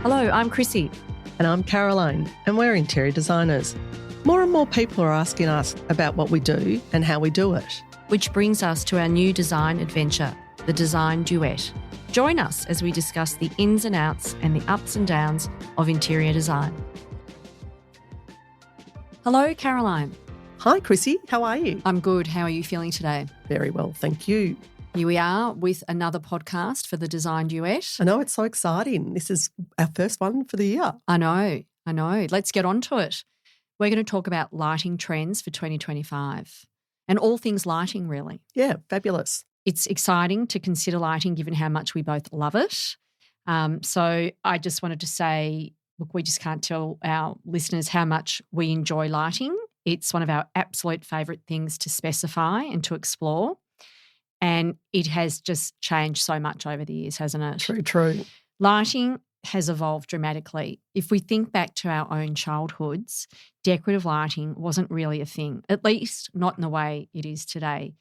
Hello, I'm Chrissy. And I'm Caroline, and we're interior designers. More and more people are asking us about what we do and how we do it. Which brings us to our new design adventure, the Design Duet. Join us as we discuss the ins and outs and the ups and downs of interior design. Hello, Caroline. Hi, Chrissy. How are you? I'm good. How are you feeling today? Very well, thank you. Here we are with another podcast for the Design Duet. I know, it's so exciting. This is our first one for the year. I know. Let's get on to it. We're going to talk about lighting trends for 2025 and all things lighting, really. Yeah, fabulous. It's exciting to consider lighting given how much we both love it. So I just wanted to say, look, we just can't tell our listeners how much we enjoy lighting. It's one of our absolute favourite things to specify and to explore. And it has just changed so much over the years, hasn't it? True. Lighting has evolved dramatically. If we think back to our own childhoods, decorative lighting wasn't really a thing, at least not in the way it is today.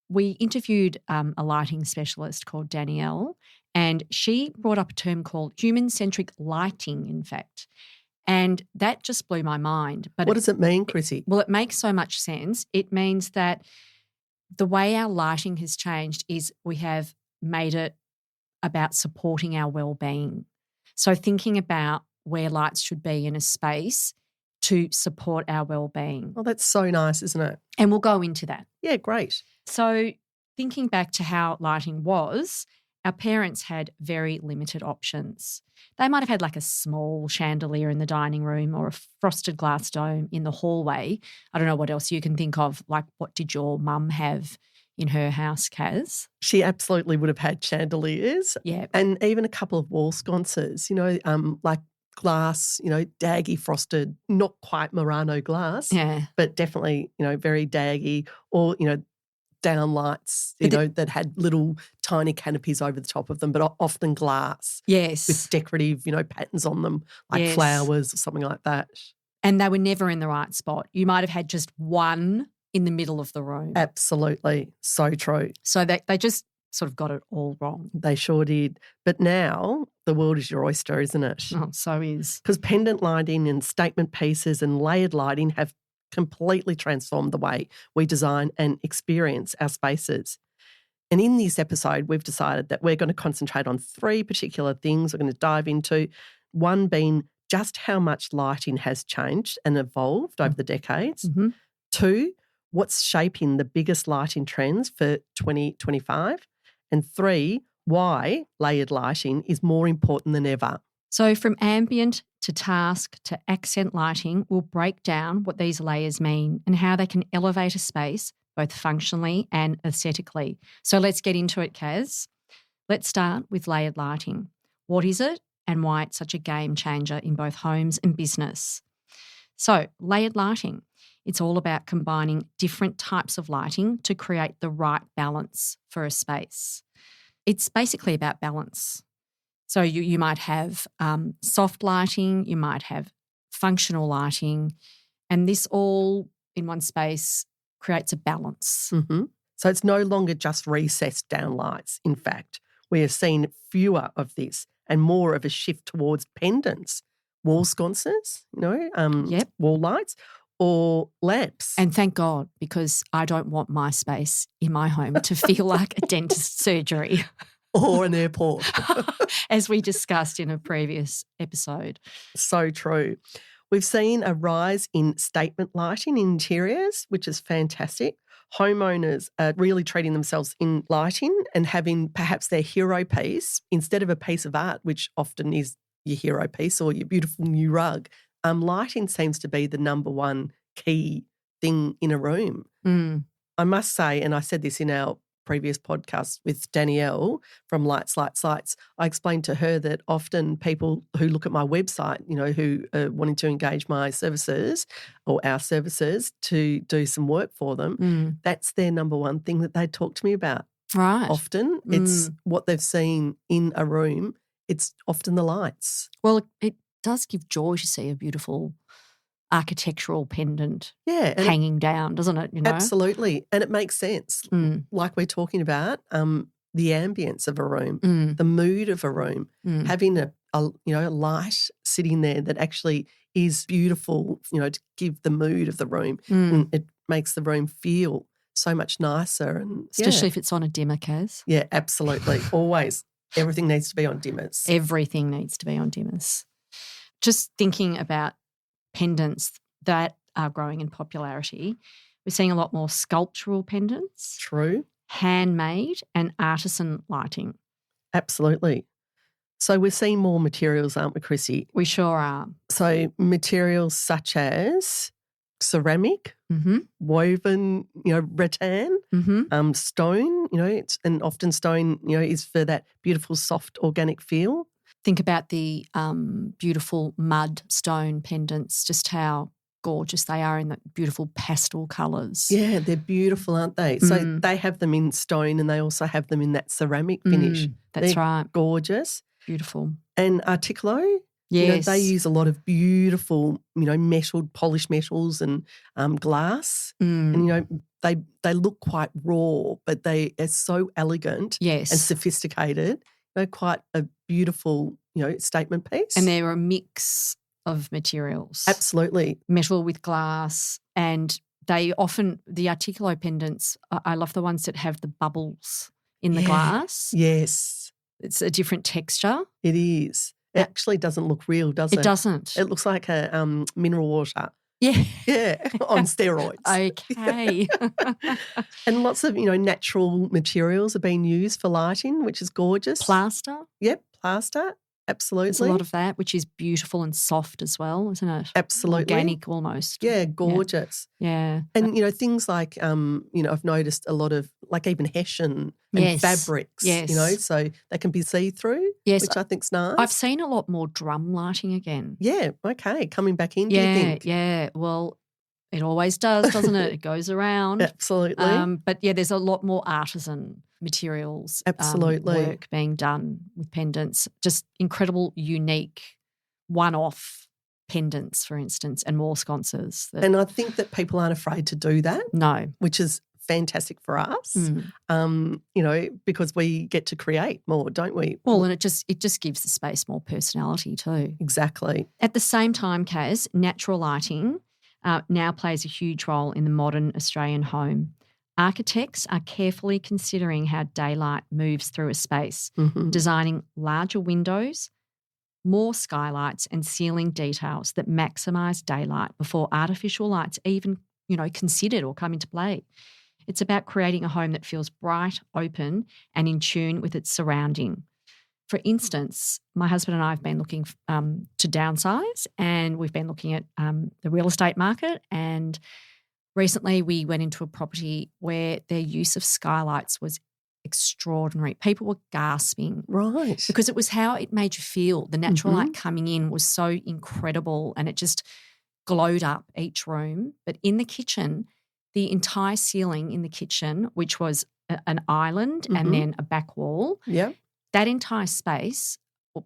We interviewed a lighting specialist called Danielle, and she brought up a term called human-centric lighting, in fact. And that just blew my mind. But what does it mean, Chrissy? Well, it makes so much sense. It means that the way our lighting has changed is we have made it about supporting our well-being. So thinking about where lights should be in a space to support our well-being. Oh, that's so nice, isn't it? And we'll go into that. Yeah, great. So thinking back to how lighting was, our parents had very limited options. They might have had like a small chandelier in the dining room or a frosted glass dome in the hallway. I don't know what else you can think of. Like, what did your mum have in her house, Kaz? She absolutely would have had chandeliers. Yeah. And even a couple of wall sconces, like glass, daggy frosted, not quite Murano glass, Yeah. but definitely, very daggy, or, down lights, that had little tiny canopies over the top of them, but often glass. Yes. With decorative, patterns on them, like Yes. flowers or something like that. And they were never in the right spot. You might have had just one in the middle of the room. Absolutely. So true. So they just sort of got it all wrong. They sure did. But now the world is your oyster, isn't it? Oh, so is. Because pendant lighting and statement pieces and layered lighting have completely transformed the way we design and experience our spaces. And in this episode, we've decided that we're going to concentrate on three particular things we're going to dive into. One being just how much lighting has changed and evolved over the decades. Mm-hmm. Two, what's shaping the biggest lighting trends for 2025. And three, why layered lighting is more important than ever. So from ambient to task to accent lighting, we'll break down what these layers mean and how they can elevate a space both functionally and aesthetically. So let's get into it, Kaz. Let's start with layered lighting. What is it and why it's such a game changer in both homes and business? So layered lighting, it's all about combining different types of lighting to create the right balance for a space. It's basically about balance. So you might have soft lighting, you might have functional lighting, and this all in one space creates a balance. Mm-hmm. So it's no longer just recessed down lights. In fact, we are seeing fewer of this and more of a shift towards pendants, wall sconces, wall lights, or lamps. And thank God, because I don't want my space in my home to feel like a dentist's surgery. Or an airport. As we discussed in a previous episode. So true. We've seen a rise in statement lighting in interiors, which is fantastic. Homeowners are really treating themselves in lighting and having perhaps their hero piece instead of a piece of art, which often is your hero piece or your beautiful new rug. Lighting seems to be the number one key thing in a room. Mm. I must say, and I said this in our previous podcast with Danielle from Lights, I explained to her that often people who look at my website, who are wanting to engage my services or our services to do some work for them, that's their number one thing that they talk to me about. Right. Often it's what they've seen in a room. It's often the lights. Well, it does give joy to see a beautiful architectural pendant hanging down, doesn't it? Absolutely. And it makes sense. Like we're talking about, the ambience of a room, the mood of a room, having a light sitting there that actually is beautiful, to give the mood of the room. And it makes the room feel so much nicer. And Especially if it's on a dimmer, Kaz. Yeah, absolutely. Always. Everything needs to be on dimmers. Everything needs to be on dimmers. Just thinking about pendants that are growing in popularity, we're seeing a lot more sculptural pendants. True. Handmade and artisan lighting. Absolutely. So we're seeing more materials, aren't we, Chrissy? We sure are. So materials such as ceramic, woven, rattan, stone, and often stone, is for that beautiful, soft, organic feel. Think about the beautiful mud stone pendants, just how gorgeous they are in the beautiful pastel colours. Yeah, they're beautiful, aren't they? So they have them in stone and they also have them in that ceramic finish. That's they're right. Gorgeous. Beautiful. And Articolo, yes. They use a lot of beautiful, polished metals and glass. And, they look quite raw, but they are so elegant and sophisticated. Quite a beautiful, statement piece. And they're a mix of materials. Absolutely. Metal with glass, and they often, the Articolo pendants, I love the ones that have the bubbles in the glass. Yes. It's a different texture. It is. It actually doesn't look real, does it? It doesn't. It looks like a mineral water. Yeah. Yeah, on steroids. Okay. And lots of, natural materials are being used for lighting, which is gorgeous. Plaster. Yep, plaster. Absolutely. There's a lot of that, which is beautiful and soft as well, isn't it? Absolutely. Organic almost. Yeah, gorgeous. Yeah. And, things like, I've noticed a lot of, like even hessian and fabrics, so they can be see-through, which I think's nice. I've seen a lot more drum lighting again. Yeah, okay, coming back in, do you think? Yeah, well, it always does, doesn't it? It goes around. Absolutely. But, there's a lot more artisan materials work being done with pendants, just incredible, unique, one-off pendants, for instance, and more sconces. And I think that people aren't afraid to do that. No. Which is fantastic for us, because we get to create more, don't we? Well, and it just gives the space more personality too. Exactly. At the same time, Kaz, natural lighting now plays a huge role in the modern Australian home. Architects are carefully considering how daylight moves through a space, designing larger windows, more skylights and ceiling details that maximise daylight before artificial lights even, considered or come into play. It's about creating a home that feels bright, open and in tune with its surrounding. For instance, my husband and I have been looking to downsize, and we've been looking at the real estate market, and recently we went into a property where their use of skylights was extraordinary. People were gasping. Right. Because it was how it made you feel. The natural light coming in was so incredible, and it just glowed up each room. But in the kitchen, the entire ceiling in the kitchen, which was an island and then a back wall, that entire space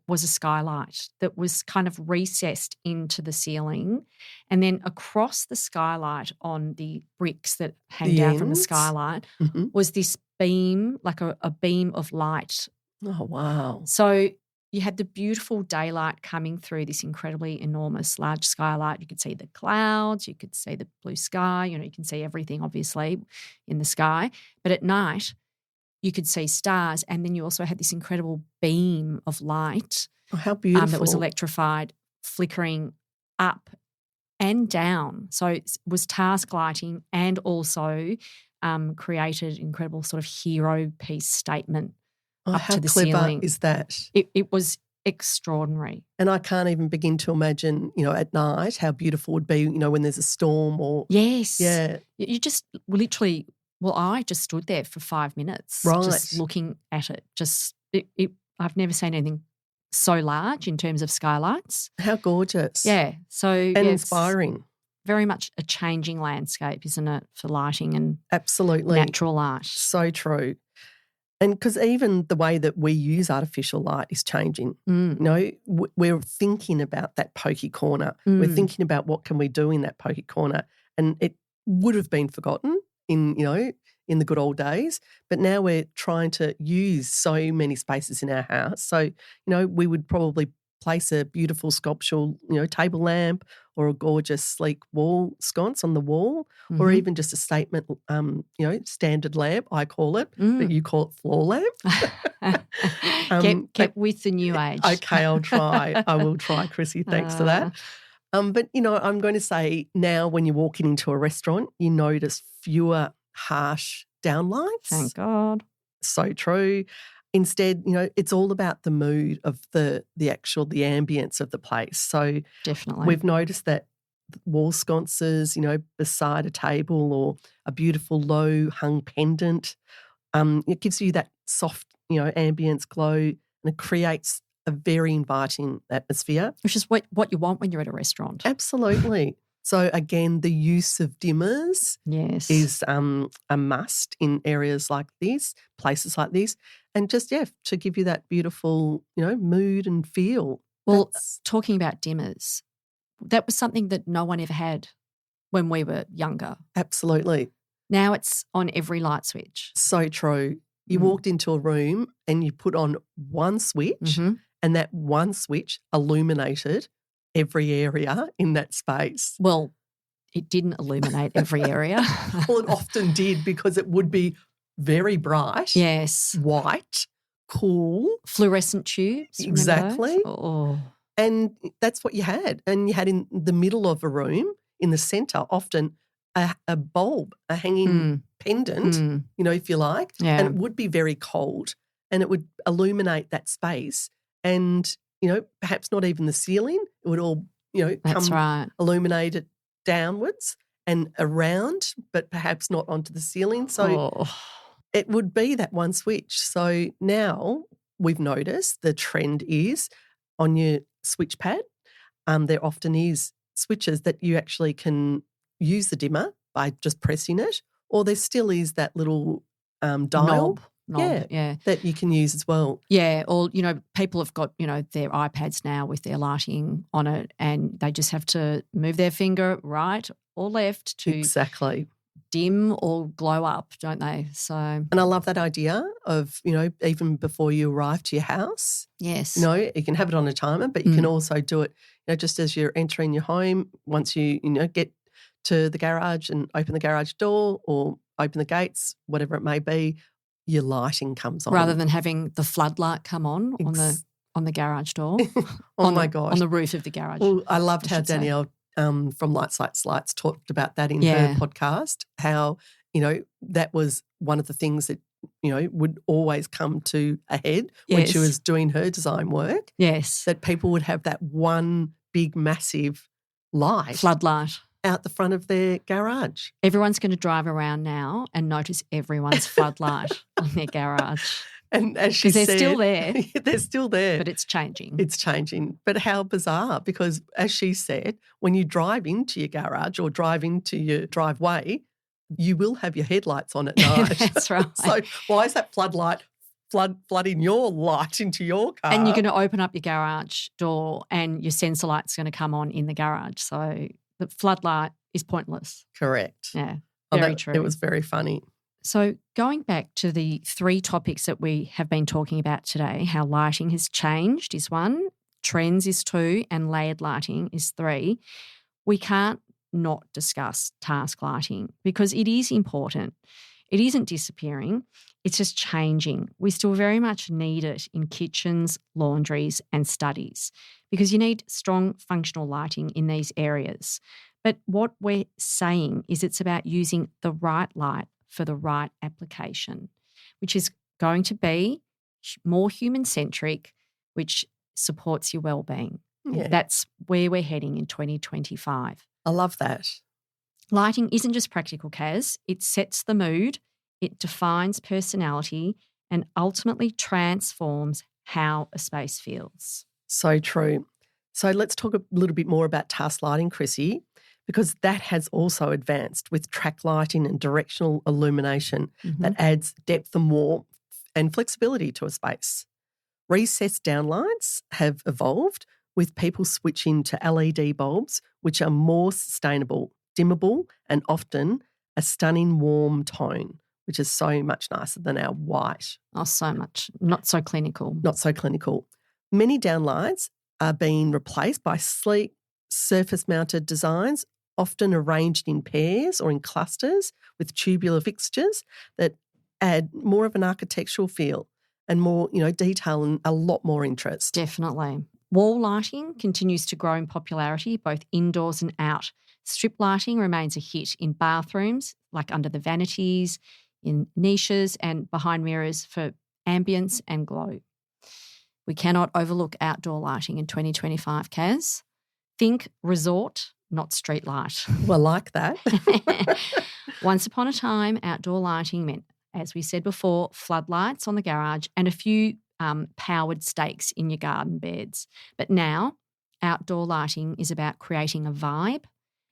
was a skylight that was kind of recessed into the ceiling, and then across the skylight on the bricks that hang down from the skylight was this beam, like a beam of light. Oh, wow. So you had the beautiful daylight coming through this incredibly enormous large skylight. You could see the clouds, you could see the blue sky, you can see everything obviously in the sky. But at night you could see stars, and then you also had this incredible beam of light. Oh, how beautiful. That was electrified, flickering up and down. So it was task lighting and also created incredible sort of hero piece statement up to the ceiling. How clever is that? It was extraordinary. And I can't even begin to imagine, at night how beautiful it would be, when there's a storm or… Yes. Yeah. You just literally… Well, I just stood there for 5 minutes just looking at it. I've never seen anything so large in terms of skylights. How gorgeous. Yeah. So and inspiring. Very much a changing landscape, isn't it, for lighting and absolutely natural light. So true. And because even the way that we use artificial light is changing. We're thinking about that pokey corner. We're thinking about what can we do in that pokey corner, and it would have been forgotten in the good old days, but now we're trying to use so many spaces in our house. So, we would probably place a beautiful sculptural, table lamp or a gorgeous sleek wall sconce on the wall, or even just a statement, standard lamp, I call it, but you call it floor lamp. Get with the new age. Okay, I'll try. I will try, Chrissy. Thanks for that. But, I'm going to say now when you're walking into a restaurant, you notice fewer harsh downlights. Thank God. So true. Instead, it's all about the mood of the ambience of the place. So definitely, we've noticed that wall sconces, beside a table or a beautiful low hung pendant, it gives you that soft, ambience glow, and it creates a very inviting atmosphere. Which is what you want when you're at a restaurant. Absolutely. So again, the use of dimmers is a must in areas like this, places like this, and just, to give you that beautiful, mood and feel. Well, talking about dimmers, that was something that no one ever had when we were younger. Absolutely. Now it's on every light switch. So true. You walked into a room and you put on one switch, and that one switch illuminated every area in that space. Well, it didn't illuminate every area. Well, it often did, because it would be very bright. Yes. White, cool. Fluorescent tubes. Exactly. Oh. And that's what you had. And you had in the middle of a room, in the centre, often a bulb, a hanging pendant, if you like. Yeah. And it would be very cold, and it would illuminate that space. And, perhaps not even the ceiling. It would all, come illuminated downwards and around, but perhaps not onto the ceiling. So it would be that one switch. So now we've noticed the trend is on your switch pad, there often is switches that you actually can use the dimmer by just pressing it, or there still is that little dial. Knob, that you can use as well. Yeah, or, people have got, their iPads now with their lighting on it, and they just have to move their finger right or left to dim or glow up, don't they? So, and I love that idea of, even before you arrive to your house. Yes. You can have it on a timer, but you can also do it, just as you're entering your home, once you, get to the garage and open the garage door or open the gates, whatever it may be, your lighting comes on. Rather than having the floodlight come on the garage door. My gosh. On the roof of the garage. Well, I loved how Danielle from Lights talked about that in her podcast, how, that was one of the things that, would always come to a head when she was doing her design work. Yes. That people would have that one big massive light. Floodlight. Out the front of their garage. Everyone's going to drive around now and notice everyone's floodlight on their garage. And as she said, they're still there. They're still there. But it's changing. It's changing. But how bizarre, because as she said, when you drive into your garage or drive into your driveway, you will have your headlights on at night. That's right. So why is that floodlight flooding your light into your car? And you're going to open up your garage door and your sensor light's going to come on in the garage. So the floodlight is pointless. Correct. Yeah, very true. It was very funny. So going back to the 3 topics that we have been talking about today, how lighting has changed is 1, trends is 2, and layered lighting is 3, we can't not discuss task lighting because it is important. It isn't disappearing. It's just changing. We still very much need it in kitchens, laundries and studies because you need strong functional lighting in these areas. But what we're saying is it's about using the right light for the right application, which is going to be more human-centric, which supports your well-being. Yeah. That's where we're heading in 2025. I love that. Lighting isn't just practical, Kaz. It sets the mood, it defines personality, and ultimately transforms how a space feels. So true. So let's talk a little bit more about task lighting, Chrissy, because that has also advanced with track lighting and directional illumination that adds depth and warmth and flexibility to a space. Recessed downlights have evolved with people switching to LED bulbs, which are more sustainable, dimmable, and often a stunning warm tone, which is so much nicer than our white. Oh, so much. Not so clinical. Not so clinical. Many downlights are being replaced by sleek, surface-mounted designs, often arranged in pairs or in clusters with tubular fixtures that add more of an architectural feel and more, detail and a lot more interest. Definitely. Wall lighting continues to grow in popularity, both indoors and out. Strip lighting remains a hit in bathrooms, like under the vanities, in niches and behind mirrors for ambience and glow. We cannot overlook outdoor lighting in 2025, Kaz. Think resort, not street light. Well, like that. Once upon a time, outdoor lighting meant, as we said before, floodlights on the garage and a few powered stakes in your garden beds. But now, outdoor lighting is about creating a vibe,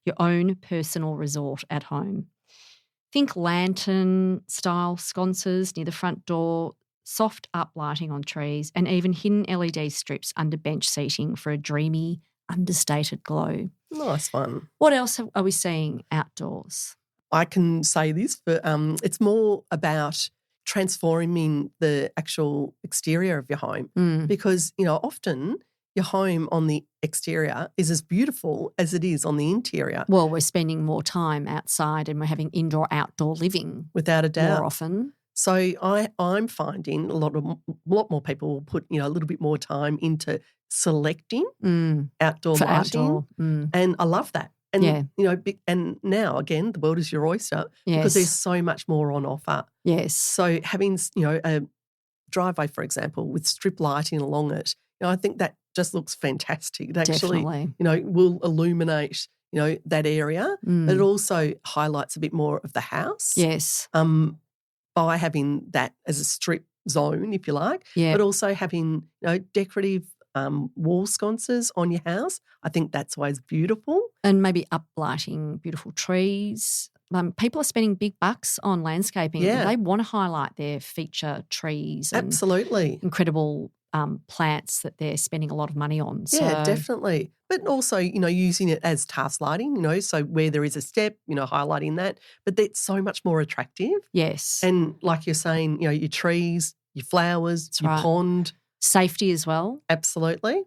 your own personal resort at home. Think lantern-style sconces near the front door, soft uplighting on trees, and even hidden LED strips under bench seating for a dreamy, understated glow. Nice one. What else are we seeing outdoors? I can say this, but it's more about transforming the actual exterior of your home because, often your home on the exterior is as beautiful as it is on the interior. Well, we're spending more time outside and we're having indoor-outdoor living. Without a doubt. More often. So I'm finding a lot more people will put, a little bit more time into selecting outdoor for lighting. Outdoor. And I love that. And, and now, again, the world is your oyster because there's so much more on offer. Yes. So having, a driveway, for example, with strip lighting along it, I think that just looks fantastic. It actually, will illuminate, that area. But it also highlights a bit more of the house. Yes. By having that as a strip zone, if you like, but also having, decorative wall sconces on your house. I think that's always beautiful. And maybe uplighting beautiful trees. People are spending big bucks on landscaping. Yeah. They want to highlight their feature trees and absolutely incredible plants that they're spending a lot of money on. Yeah, definitely. But also, using it as task lighting, so where there is a step, highlighting that. But that's so much more attractive. Yes. And like you're saying, your trees, your flowers, that's your right. pond. Safety as well. Absolutely.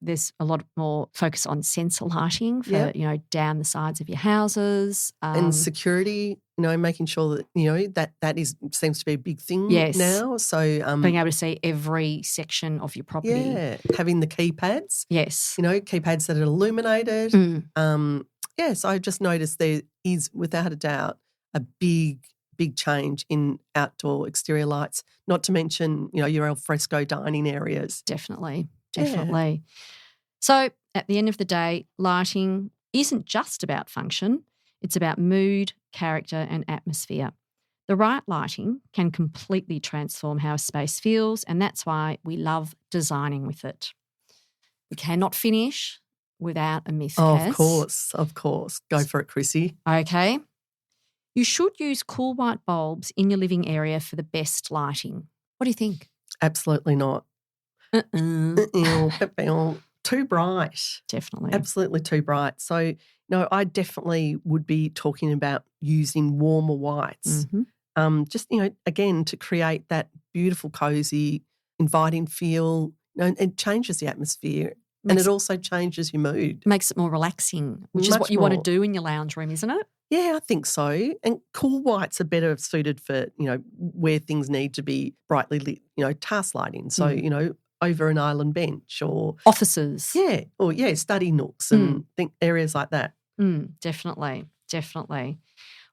There's a lot more focus on sensor lighting for, down the sides of your houses. And security, making sure that, that seems to be a big thing now. So being able to see every section of your property. Yeah, having the keypads. Yes. Keypads that are illuminated. So I just noticed there is, without a doubt, a big change in outdoor exterior lights, not to mention, your al fresco dining areas. Definitely. So at the end of the day, lighting isn't just about function. It's about mood, character and atmosphere. The right lighting can completely transform how a space feels, and that's why we love designing with it. We cannot finish without a myth, Kaz. Of course. Go for it, Chrissy. Okay. You should use cool white bulbs in your living area for the best lighting. What do you think? Absolutely not. Too bright. Definitely. Absolutely too bright. So, I definitely would be talking about using warmer whites. Just, again, to create that beautiful, cosy, inviting feel. It changes the atmosphere. And it also changes your mood. Makes it more relaxing, which is what you want to do in your lounge room, isn't it? Yeah, I think so. And cool whites are better suited for, where things need to be brightly lit, task lighting. So, over an island bench or offices. Yeah, or study nooks and areas like that. Definitely.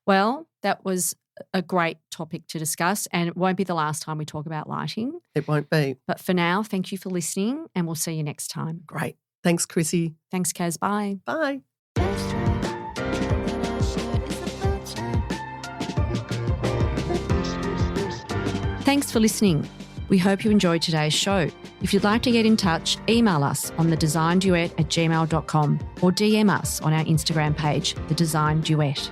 Well, that was a great topic to discuss, and it won't be the last time we talk about lighting. It won't be. But for now, thank you for listening, and we'll see you next time. Great. Thanks, Chrissy. Thanks, Kaz. Bye. Bye. Thanks for listening. We hope you enjoyed today's show. If you'd like to get in touch, email us on thedesignduet@gmail.com or DM us on our Instagram page, The Design Duet.